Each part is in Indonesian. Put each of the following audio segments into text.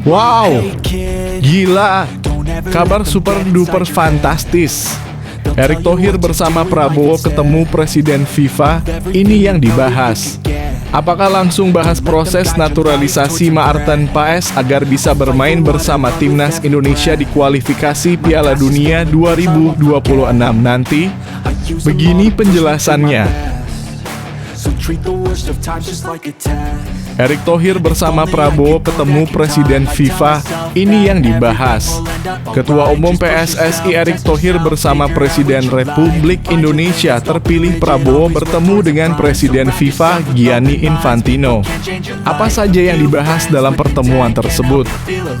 Wow, gila, kabar super duper fantastis. Erick Thohir bersama Prabowo ketemu Presiden FIFA, ini yang dibahas. Apakah langsung bahas proses naturalisasi Maarten Paes agar bisa bermain bersama Timnas Indonesia di kualifikasi Piala Dunia 2026 nanti? Begini penjelasannya. Erick Thohir bersama Prabowo ketemu Presiden FIFA, ini yang dibahas. Ketua Umum PSSI Erick Thohir bersama Presiden Republik Indonesia terpilih Prabowo bertemu dengan Presiden FIFA Gianni Infantino. Apa saja yang dibahas dalam pertemuan tersebut?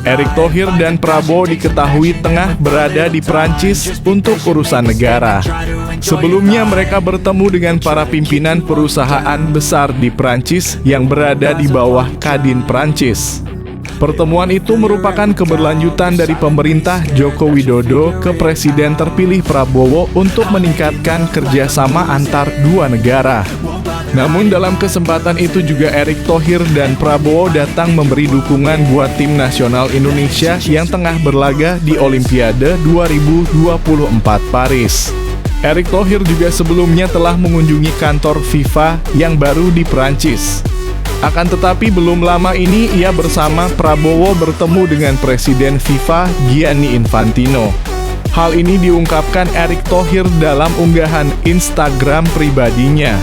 Erick Thohir dan Prabowo diketahui tengah berada di Prancis untuk urusan negara. Sebelumnya mereka bertemu dengan para pimpinan perusahaan besar di Prancis yang berada di bawah Kadin Prancis. Pertemuan itu merupakan keberlanjutan dari pemerintah Joko Widodo ke Presiden terpilih Prabowo untuk meningkatkan kerjasama antar dua negara. Namun dalam kesempatan itu juga Erick Thohir dan Prabowo datang memberi dukungan buat tim nasional Indonesia yang tengah berlaga di Olimpiade 2024 Paris. Erick Thohir juga sebelumnya telah mengunjungi kantor FIFA yang baru di Prancis. Akan tetapi belum lama ini ia bersama Prabowo bertemu dengan Presiden FIFA Gianni Infantino. Hal ini diungkapkan Erick Thohir dalam unggahan Instagram pribadinya.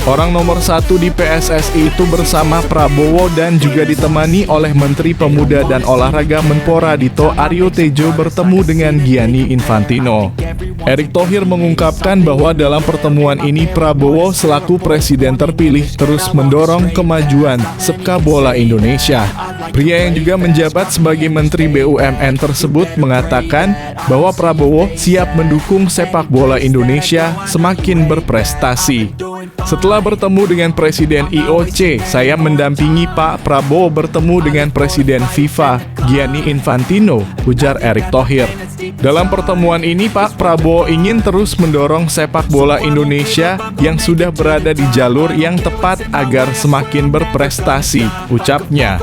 Orang nomor satu di PSSI itu bersama Prabowo dan juga ditemani oleh Menteri Pemuda dan Olahraga Menpora Dito Aryo Tejo bertemu dengan Gianni Infantino. Erick Thohir mengungkapkan bahwa dalam pertemuan ini Prabowo selaku presiden terpilih terus mendorong kemajuan sepak bola Indonesia. Pria yang juga menjabat sebagai Menteri BUMN tersebut mengatakan bahwa Prabowo siap mendukung sepak bola Indonesia semakin berprestasi. Setelah bertemu dengan Presiden IOC, saya mendampingi Pak Prabowo bertemu dengan Presiden FIFA Gianni Infantino, ujar Erick Thohir. Dalam pertemuan ini, Pak Prabowo ingin terus mendorong sepak bola Indonesia yang sudah berada di jalur yang tepat agar semakin berprestasi, ucapnya.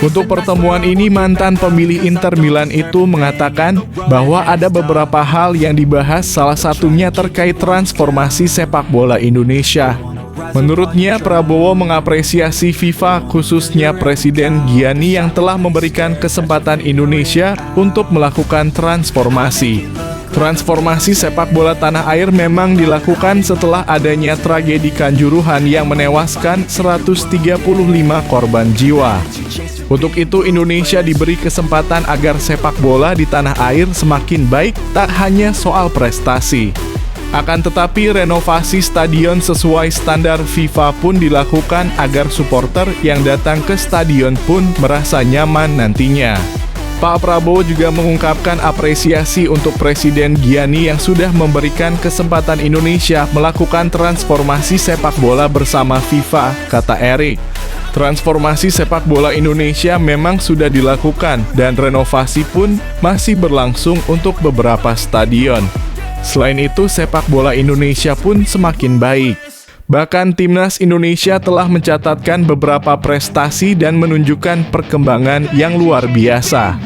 Untuk pertemuan ini, mantan pemilih Inter Milan itu mengatakan bahwa ada beberapa hal yang dibahas, salah satunya terkait transformasi sepak bola Indonesia. Menurutnya, Prabowo mengapresiasi FIFA, khususnya Presiden Gianni yang telah memberikan kesempatan Indonesia untuk melakukan transformasi. Transformasi sepak bola tanah air memang dilakukan setelah adanya tragedi Kanjuruhan yang menewaskan 135 korban jiwa. Untuk itu, Indonesia diberi kesempatan agar sepak bola di tanah air semakin baik, tak hanya soal prestasi. Akan tetapi, renovasi stadion sesuai standar FIFA pun dilakukan agar supporter yang datang ke stadion pun merasa nyaman nantinya. Pak Prabowo juga mengungkapkan apresiasi untuk Presiden Gianni yang sudah memberikan kesempatan Indonesia melakukan transformasi sepak bola bersama FIFA, kata Erick. Transformasi sepak bola Indonesia memang sudah dilakukan dan renovasi pun masih berlangsung untuk beberapa stadion. Selain itu, sepak bola Indonesia pun semakin baik. Bahkan Timnas Indonesia telah mencatatkan beberapa prestasi dan menunjukkan perkembangan yang luar biasa.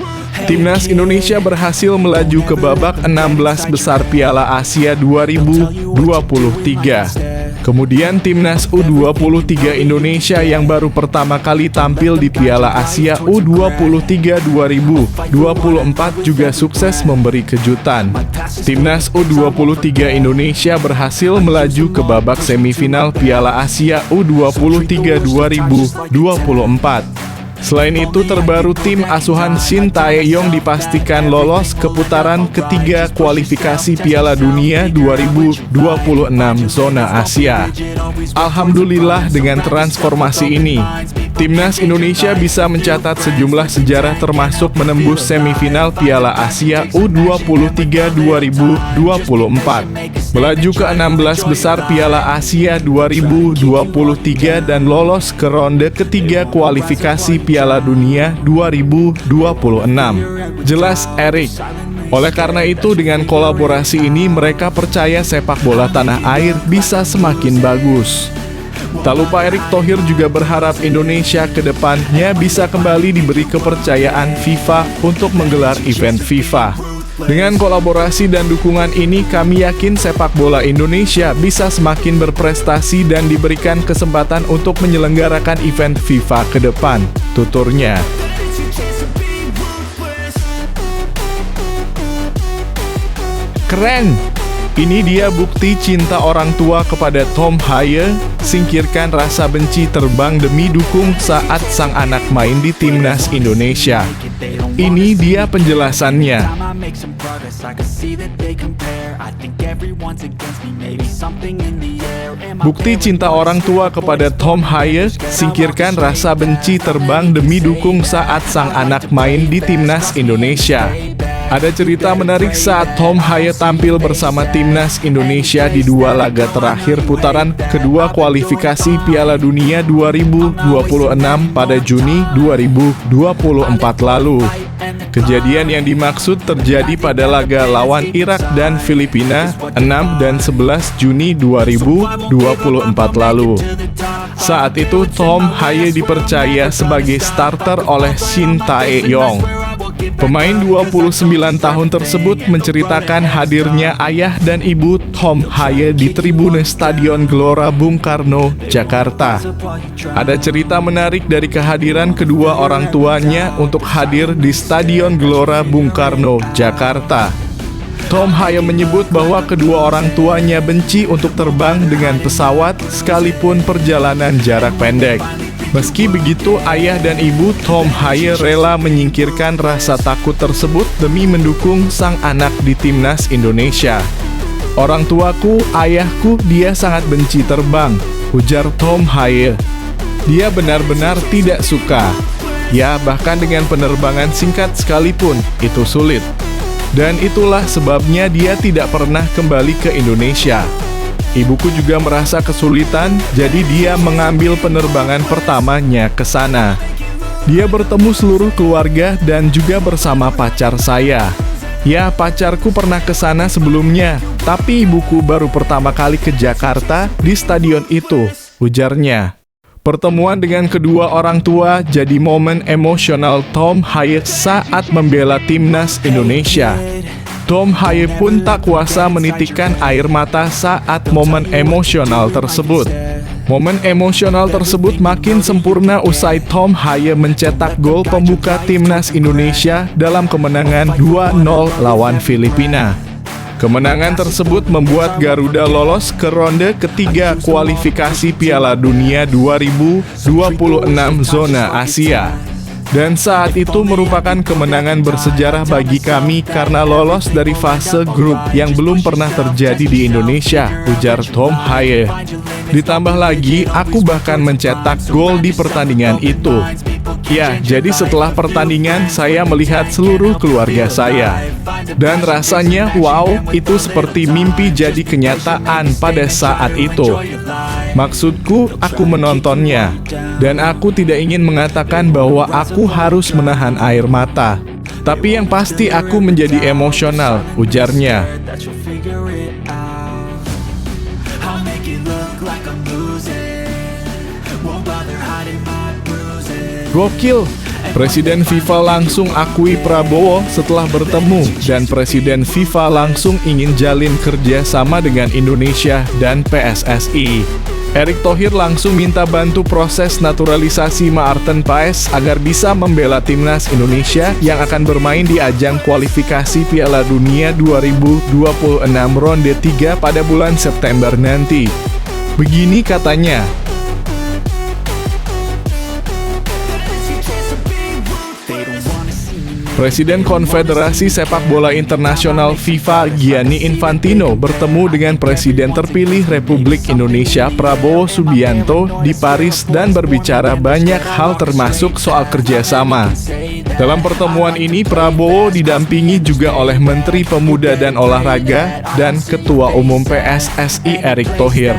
Timnas Indonesia berhasil melaju ke babak 16 besar Piala Asia 2023. Kemudian Timnas U23 Indonesia yang baru pertama kali tampil di Piala Asia U23 2024 juga sukses memberi kejutan. Timnas U23 Indonesia berhasil melaju ke babak semifinal Piala Asia U23 2024. Selain itu, terbaru tim asuhan Shin Tae-yong dipastikan lolos ke putaran ketiga kualifikasi Piala Dunia 2026 zona Asia. Alhamdulillah, dengan transformasi ini, Timnas Indonesia bisa mencatat sejumlah sejarah termasuk menembus semifinal Piala Asia U23 2024, melaju ke 16 besar Piala Asia 2023 dan lolos ke ronde ketiga kualifikasi Piala Dunia 2026. Jelas Erick. Oleh karena itu, dengan kolaborasi ini mereka percaya sepak bola tanah air bisa semakin bagus. Tak lupa Erick Thohir juga berharap Indonesia ke depannya bisa kembali diberi kepercayaan FIFA untuk menggelar event FIFA. Dengan kolaborasi dan dukungan ini, kami yakin sepak bola Indonesia bisa semakin berprestasi dan diberikan kesempatan untuk menyelenggarakan event FIFA ke depan, tuturnya. Keren! Ini dia bukti cinta orang tua kepada Tom Haye, singkirkan rasa benci terbang demi dukung saat sang anak main di timnas Indonesia. Ini dia penjelasannya. Bukti cinta orang tua kepada Tom Haye, singkirkan rasa benci terbang demi dukung saat sang anak main di timnas Indonesia. Ada cerita menarik saat Tom Haye tampil bersama timnas Indonesia di dua laga terakhir putaran kedua kualifikasi Piala Dunia 2026 pada Juni 2024 lalu. Kejadian yang dimaksud terjadi pada laga lawan Irak dan Filipina 6 dan 11 Juni 2024 lalu. Saat itu Tom Haye dipercaya sebagai starter oleh Shin Tae-yong. Pemain 29 tahun tersebut menceritakan hadirnya ayah dan ibu Tom Haye di tribune Stadion Gelora Bung Karno, Jakarta. Ada cerita menarik dari kehadiran kedua orang tuanya untuk hadir di Stadion Gelora Bung Karno, Jakarta. Tom Haye menyebut bahwa kedua orang tuanya benci untuk terbang dengan pesawat sekalipun perjalanan jarak pendek. Meski begitu, ayah dan ibu Tom Haye rela menyingkirkan rasa takut tersebut demi mendukung sang anak di timnas Indonesia. Orang tuaku, ayahku, dia sangat benci terbang, ujar Tom Haye. Dia benar-benar tidak suka. Ya, bahkan dengan penerbangan singkat sekalipun, itu sulit. Dan itulah sebabnya dia tidak pernah kembali ke Indonesia. Ibuku juga merasa kesulitan, jadi dia mengambil penerbangan pertamanya ke sana. Dia bertemu seluruh keluarga dan juga bersama pacar saya. Ya, pacarku pernah ke sana sebelumnya, tapi ibuku baru pertama kali ke Jakarta di stadion itu, ujarnya. Pertemuan dengan kedua orang tua jadi momen emosional Tom Haye saat membela timnas Indonesia. Tom Haye pun tak kuasa menitikkan air mata saat momen emosional tersebut. Momen emosional tersebut makin sempurna usai Tom Haye mencetak gol pembuka timnas Indonesia dalam kemenangan 2-0 lawan Filipina. Kemenangan tersebut membuat Garuda lolos ke ronde ketiga kualifikasi Piala Dunia 2026 zona Asia. Dan saat itu merupakan kemenangan bersejarah bagi kami karena lolos dari fase grup yang belum pernah terjadi di Indonesia, ujar Tom Haye. Ditambah lagi, aku bahkan mencetak gol di pertandingan itu. Ya, jadi setelah pertandingan saya melihat seluruh keluarga saya. Dan rasanya wow, itu seperti mimpi jadi kenyataan pada saat itu. Maksudku, aku menontonnya. Dan aku tidak ingin mengatakan bahwa aku harus menahan air mata. Tapi yang pasti aku menjadi emosional, ujarnya. Gokil! Presiden FIFA langsung akui Prabowo setelah bertemu, dan Presiden FIFA langsung ingin jalin kerja sama dengan Indonesia dan PSSI. Erick Thohir langsung minta bantu proses naturalisasi Maarten Paes agar bisa membela timnas Indonesia yang akan bermain di ajang kualifikasi Piala Dunia 2026 ronde 3 pada bulan September nanti. Begini katanya. Presiden Konfederasi Sepak Bola Internasional FIFA Gianni Infantino bertemu dengan Presiden terpilih Republik Indonesia Prabowo Subianto di Paris dan berbicara banyak hal termasuk soal kerjasama. Dalam pertemuan ini, Prabowo didampingi juga oleh Menteri Pemuda dan Olahraga dan Ketua Umum PSSI Erick Thohir.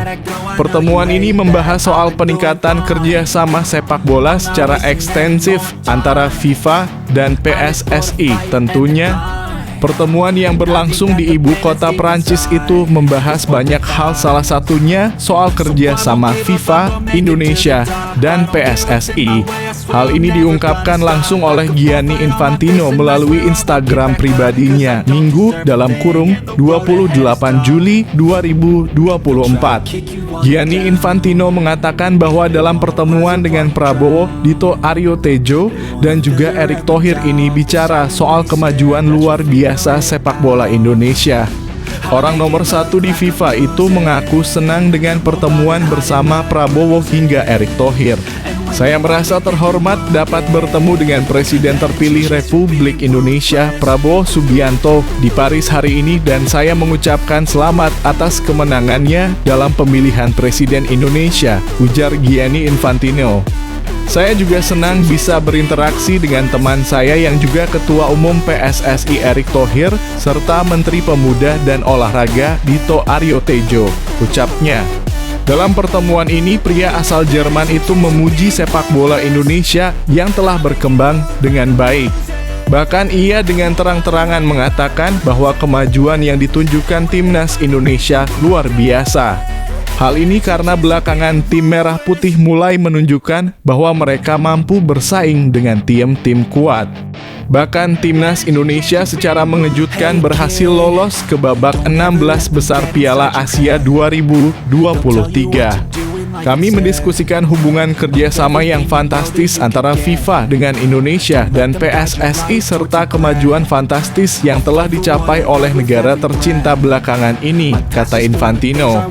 Pertemuan ini membahas soal peningkatan kerjasama sepak bola secara ekstensif antara FIFA dan PSSI tentunya. Pertemuan yang berlangsung di ibu kota Prancis itu membahas banyak hal, salah satunya soal kerjasama FIFA, Indonesia, dan PSSI. Hal ini diungkapkan langsung oleh Gianni Infantino melalui Instagram pribadinya Minggu (28 Juli 2024). Gianni Infantino mengatakan bahwa dalam pertemuan dengan Prabowo, Dito Aryo Tejo, dan juga Erick Thohir ini bicara soal kemajuan luar biasa sepak bola Indonesia. Orang nomor 1 di FIFA itu mengaku senang dengan pertemuan bersama Prabowo hingga Erick Thohir. Saya merasa terhormat dapat bertemu dengan Presiden terpilih Republik Indonesia, Prabowo Subianto, di Paris hari ini, dan saya mengucapkan selamat atas kemenangannya dalam pemilihan Presiden Indonesia, ujar Gianni Infantino. Saya juga senang bisa berinteraksi dengan teman saya yang juga Ketua Umum PSSI Erick Thohir, serta Menteri Pemuda dan Olahraga Dito Aryo Tejo, ucapnya. Dalam pertemuan ini, pria asal Jerman itu memuji sepak bola Indonesia yang telah berkembang dengan baik. Bahkan ia dengan terang-terangan mengatakan bahwa kemajuan yang ditunjukkan timnas Indonesia luar biasa. Hal ini karena belakangan tim Merah Putih mulai menunjukkan bahwa mereka mampu bersaing dengan tim-tim kuat. Bahkan timnas Indonesia secara mengejutkan berhasil lolos ke babak 16 besar Piala Asia 2023. Kami mendiskusikan hubungan kerjasama yang fantastis antara FIFA dengan Indonesia dan PSSI serta kemajuan fantastis yang telah dicapai oleh negara tercinta belakangan ini, kata Infantino.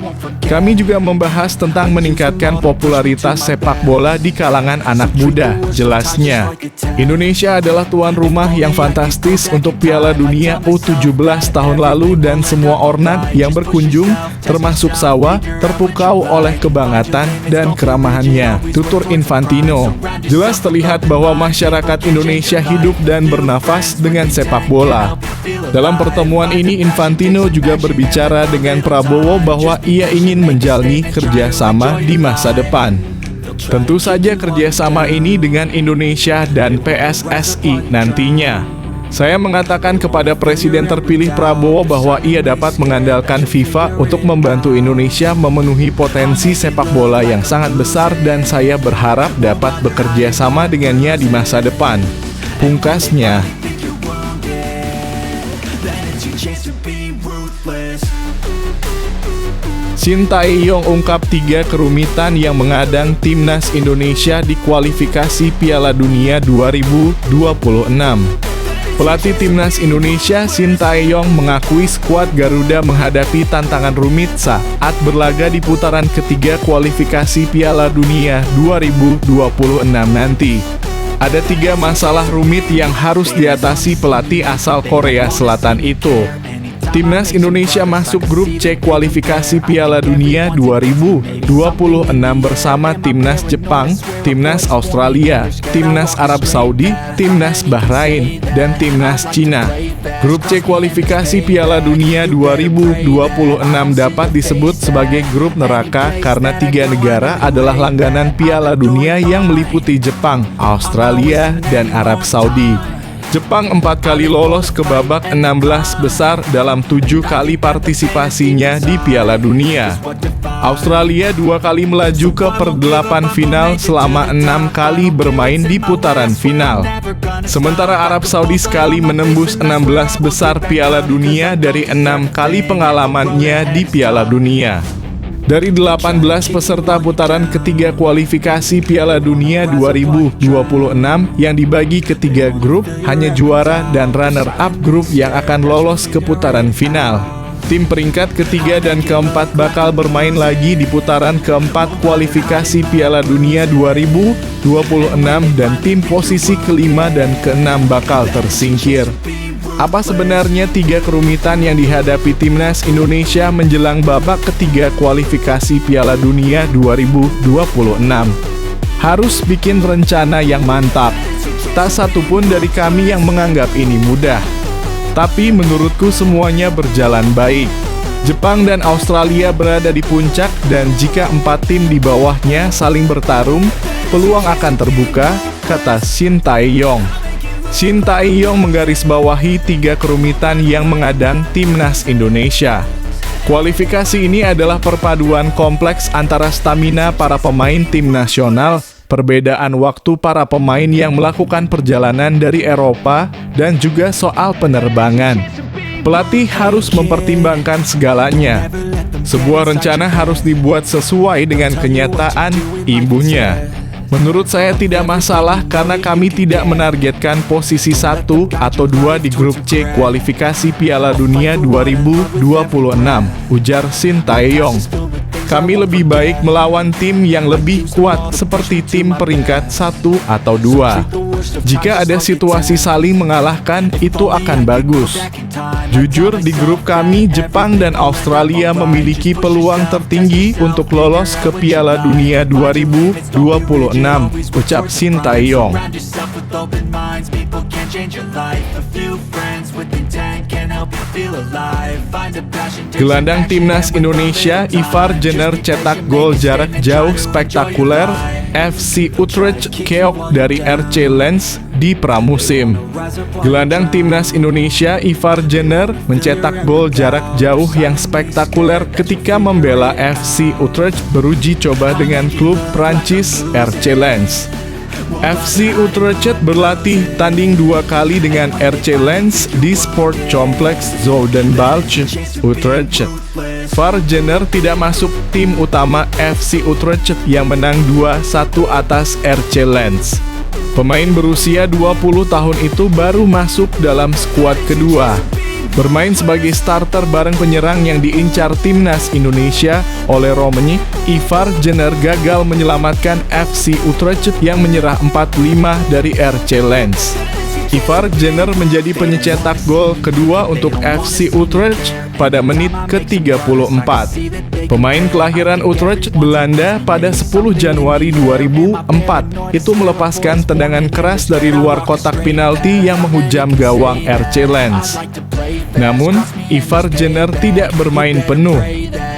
Kami juga membahas tentang meningkatkan popularitas sepak bola di kalangan anak muda, jelasnya. Indonesia adalah tuan rumah yang fantastis untuk Piala Dunia U17 tahun lalu dan semua ornat yang berkunjung, termasuk sawah, terpukau oleh kebangatan dan keramahannya, tutur Infantino. Jelas terlihat bahwa masyarakat Indonesia hidup dan bernafas dengan sepak bola. Dalam pertemuan ini, Infantino juga berbicara dengan Prabowo bahwa ia ingin menjalani kerjasama di masa depan. Tentu saja kerjasama ini dengan Indonesia dan PSSI nantinya. Saya mengatakan kepada Presiden terpilih Prabowo bahwa ia dapat mengandalkan FIFA untuk membantu Indonesia memenuhi potensi sepak bola yang sangat besar dan saya berharap dapat bekerja sama dengannya di masa depan, pungkasnya. Shin Tae-yong ungkap 3 kerumitan yang mengadang timnas Indonesia di kualifikasi Piala Dunia 2026. Pelatih timnas Indonesia Shin Tae-yong mengakui skuad Garuda menghadapi tantangan rumit saat berlaga di putaran ketiga kualifikasi Piala Dunia 2026 nanti. Ada 3 masalah rumit yang harus diatasi pelatih asal Korea Selatan itu. Timnas Indonesia masuk grup C kualifikasi Piala Dunia 2026 bersama Timnas Jepang, Timnas Australia, Timnas Arab Saudi, Timnas Bahrain, dan Timnas Cina. Grup C kualifikasi Piala Dunia 2026 dapat disebut sebagai grup neraka karena 3 negara adalah langganan Piala Dunia yang meliputi Jepang, Australia, dan Arab Saudi. Jepang 4 kali lolos ke babak 16 besar dalam 7 kali partisipasinya di Piala Dunia. Australia 2 kali melaju ke per-8 final selama 6 kali bermain di putaran final. Sementara Arab Saudi sekali menembus 16 besar Piala Dunia dari 6 kali pengalamannya di Piala Dunia. Dari 18 peserta putaran ketiga kualifikasi Piala Dunia 2026 yang dibagi ke 3 grup, hanya juara dan runner-up grup yang akan lolos ke putaran final. Tim peringkat ketiga dan keempat bakal bermain lagi di putaran keempat kualifikasi Piala Dunia 2026 dan tim posisi kelima dan keenam bakal tersingkir. Apa sebenarnya 3 kerumitan yang dihadapi timnas Indonesia menjelang babak ketiga kualifikasi Piala Dunia 2026? Harus bikin rencana yang mantap. Tak satu pun dari kami yang menganggap ini mudah. Tapi menurutku semuanya berjalan baik. Jepang dan Australia berada di puncak dan jika 4 tim di bawahnya saling bertarung, peluang akan terbuka, kata Shin Tae-yong. Shin Tae-yong menggarisbawahi 3 kerumitan yang mengadang timnas Indonesia. Kualifikasi ini adalah perpaduan kompleks antara stamina para pemain tim nasional, perbedaan waktu para pemain yang melakukan perjalanan dari Eropa, dan juga soal penerbangan. Pelatih harus mempertimbangkan segalanya. Sebuah rencana harus dibuat sesuai dengan kenyataan, imbuhnya. Menurut saya tidak masalah karena kami tidak menargetkan posisi 1 atau 2 di grup C kualifikasi Piala Dunia 2026, ujar Shin Tae-yong. Kami lebih baik melawan tim yang lebih kuat seperti tim peringkat 1 atau 2. Jika ada situasi saling mengalahkan, itu akan bagus. Jujur, di grup kami, Jepang dan Australia memiliki peluang tertinggi untuk lolos ke Piala Dunia 2026, ucap Shin Tae-yong. Gelandang timnas Indonesia, Ivar Jenner cetak gol jarak jauh spektakuler FC Utrecht keok dari RC Lens di pramusim. Gelandang timnas Indonesia, Ivar Jenner, mencetak gol jarak jauh yang spektakuler ketika membela FC Utrecht beruji coba dengan klub Prancis RC Lens. FC Utrecht berlatih tanding 2 kali dengan RC Lens di Sport Complex Zoudenbalch, Utrecht. Ivar Jenner tidak masuk tim utama FC Utrecht yang menang 2-1 atas RC Lens. Pemain berusia 20 tahun itu baru masuk dalam skuad kedua. Bermain sebagai starter bareng penyerang yang diincar timnas Indonesia oleh Romani, Ivar Jenner gagal menyelamatkan FC Utrecht yang menyerah 4-5 dari RC Lens. Ivar Jenner menjadi pencetak gol kedua untuk FC Utrecht pada menit ke-34. Pemain kelahiran Utrecht, Belanda pada 10 Januari 2004 itu melepaskan tendangan keras dari luar kotak penalti yang menghujam gawang RC Lens. Namun, Ivar Jenner tidak bermain penuh.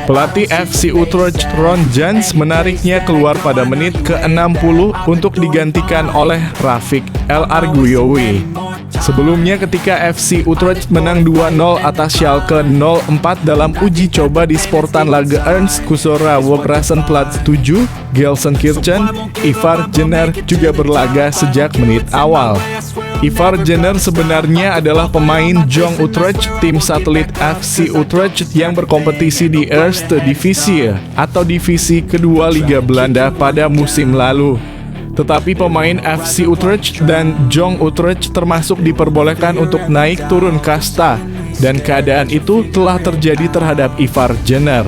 Pelatih FC Utrecht Ron Jans menariknya keluar pada menit ke-60 untuk digantikan oleh Rafik El Arguyowi. Sebelumnya ketika FC Utrecht menang 2-0 atas Schalke 04 dalam uji coba di Sportan Laga Ernst Kusora Wokrasenplatz 7, Gelsenkirchen, Ivar Jenner juga berlaga sejak menit awal. Ivar Jenner sebenarnya adalah pemain Jong Utrecht, tim satelit FC Utrecht yang berkompetisi di Eerste Divisie atau divisi kedua Liga Belanda pada musim lalu. Tetapi pemain FC Utrecht dan Jong Utrecht termasuk diperbolehkan untuk naik turun kasta, dan keadaan itu telah terjadi terhadap Ivar Jenner.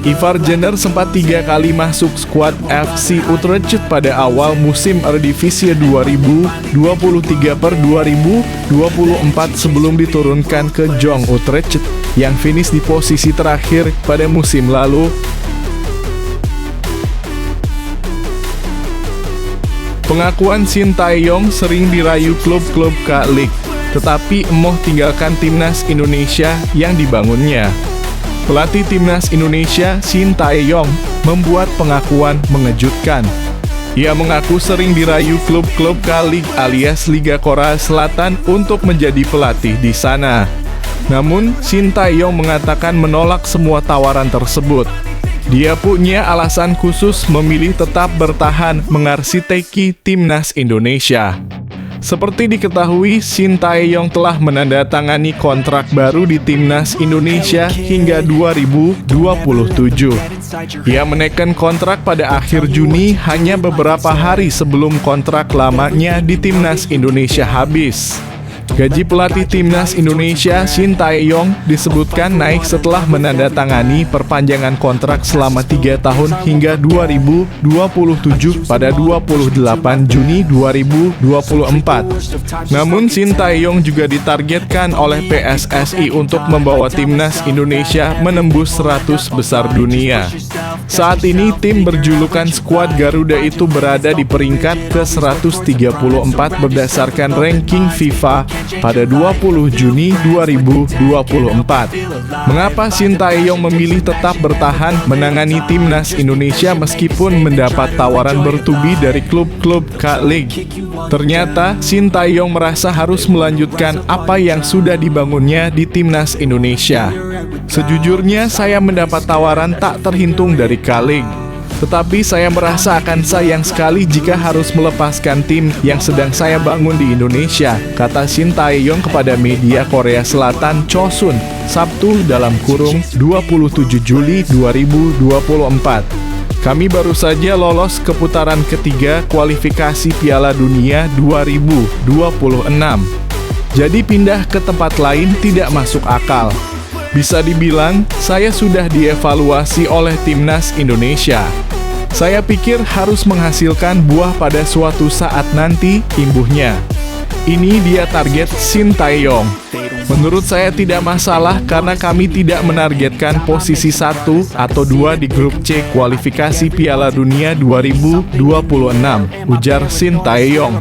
Ivar Jenner sempat 3 kali masuk skuad FC Utrecht pada awal musim Eredivisie 2023/2024 sebelum diturunkan ke Jong Utrecht yang finish di posisi terakhir pada musim lalu. Pengakuan Shin Tae-yong sering dirayu klub-klub K-League, tetapi emoh tinggalkan timnas Indonesia yang dibangunnya. Pelatih timnas Indonesia, Shin Tae-yong, membuat pengakuan mengejutkan. Ia mengaku sering dirayu klub-klub K-League alias Liga Korea Selatan untuk menjadi pelatih di sana. Namun, Shin Tae-yong mengatakan menolak semua tawaran tersebut. Dia punya alasan khusus memilih tetap bertahan mengarsiteki timnas Indonesia. Seperti diketahui, Shin Tae-yong telah menandatangani kontrak baru di timnas Indonesia hingga 2027. Ia menaikkan kontrak pada akhir Juni hanya beberapa hari sebelum kontrak lamanya di timnas Indonesia habis. Gaji pelatih timnas Indonesia Shin Tae-yong disebutkan naik setelah menandatangani perpanjangan kontrak selama 3 tahun hingga 2027 pada 28 Juni 2024. Namun Shin Tae-yong juga ditargetkan oleh PSSI untuk membawa timnas Indonesia menembus 100 besar dunia. Saat ini tim berjulukan skuad Garuda itu berada di peringkat ke-134 berdasarkan ranking FIFA pada 20 Juni 2024. Mengapa Sintayong memilih tetap bertahan menangani timnas Indonesia meskipun mendapat tawaran bertubi dari klub-klub K-League? Ternyata Sintayong merasa harus melanjutkan apa yang sudah dibangunnya di timnas Indonesia. Sejujurnya saya mendapat tawaran tak terhitung dari K-League, tetapi saya merasa akan sayang sekali jika harus melepaskan tim yang sedang saya bangun di Indonesia, kata Sintayong kepada media Korea Selatan Chosun, Sabtu (27 Juli 2024). Kami baru saja lolos ke putaran ketiga kualifikasi Piala Dunia 2026. Jadi pindah ke tempat lain tidak masuk akal. Bisa dibilang, saya sudah dievaluasi oleh timnas Indonesia. Saya pikir harus menghasilkan buah pada suatu saat nanti, imbuhnya. Ini dia target Sintayong. Menurut saya tidak masalah karena kami tidak menargetkan posisi 1 atau 2 di grup C kualifikasi Piala Dunia 2026, ujar Sintayong.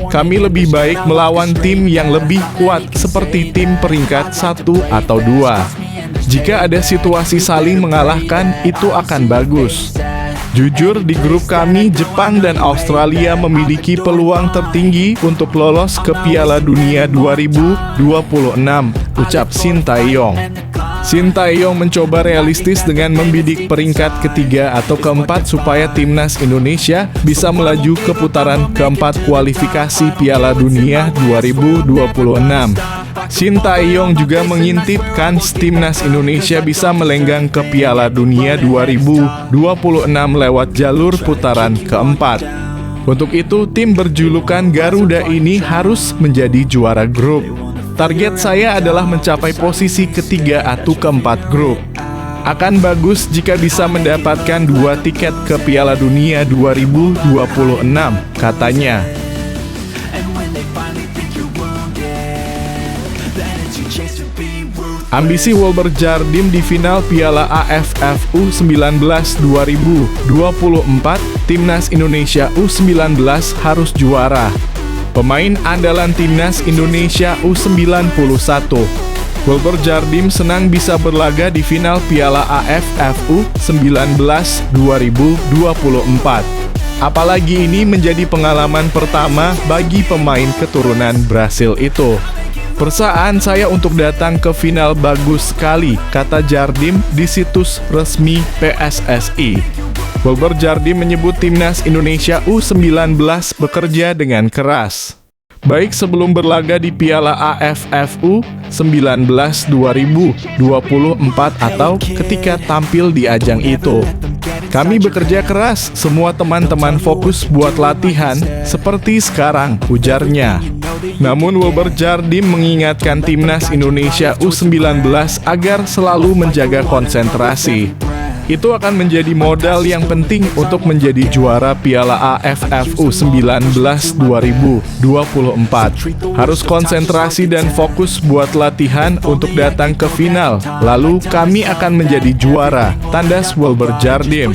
Kami lebih baik melawan tim yang lebih kuat seperti tim peringkat 1 atau 2. Jika ada situasi saling mengalahkan, itu akan bagus. Jujur, di grup kami, Jepang dan Australia memiliki peluang tertinggi untuk lolos ke Piala Dunia 2026, ucap Sintayong. Sintayong mencoba realistis dengan membidik peringkat ketiga atau keempat supaya timnas Indonesia bisa melaju ke putaran keempat kualifikasi Piala Dunia 2026. Sintayong juga mengintipkan timnas Indonesia bisa melenggang ke Piala Dunia 2026 lewat jalur putaran keempat. Untuk itu, tim berjulukan Garuda ini harus menjadi juara grup. Target saya adalah mencapai posisi ketiga atau keempat grup. Akan bagus jika bisa mendapatkan 2 tiket ke Piala Dunia 2026, katanya. Ambisi Wolverhampton di final Piala AFF U19 2024, Timnas Indonesia U19 harus juara. Pemain andalan Timnas Indonesia U91, Wolverhampton senang bisa berlaga di final Piala AFF U19 2024. Apalagi ini menjadi pengalaman pertama bagi pemain keturunan Brasil itu. Perasaan saya untuk datang ke final bagus sekali, kata Jardim di situs resmi PSSI. Wolverhampton menyebut timnas Indonesia U19 bekerja dengan keras, baik sebelum berlaga di Piala AFF U19 2024 atau ketika tampil di ajang itu. Kami bekerja keras, semua teman-teman fokus buat latihan seperti sekarang, ujarnya. Namun Wolverhampton mengingatkan timnas Indonesia U19 agar selalu menjaga konsentrasi. Itu akan menjadi modal yang penting untuk menjadi juara Piala AFF U19 2024. Harus konsentrasi dan fokus buat latihan untuk datang ke final. Lalu kami akan menjadi juara, tandas Wolverhampton.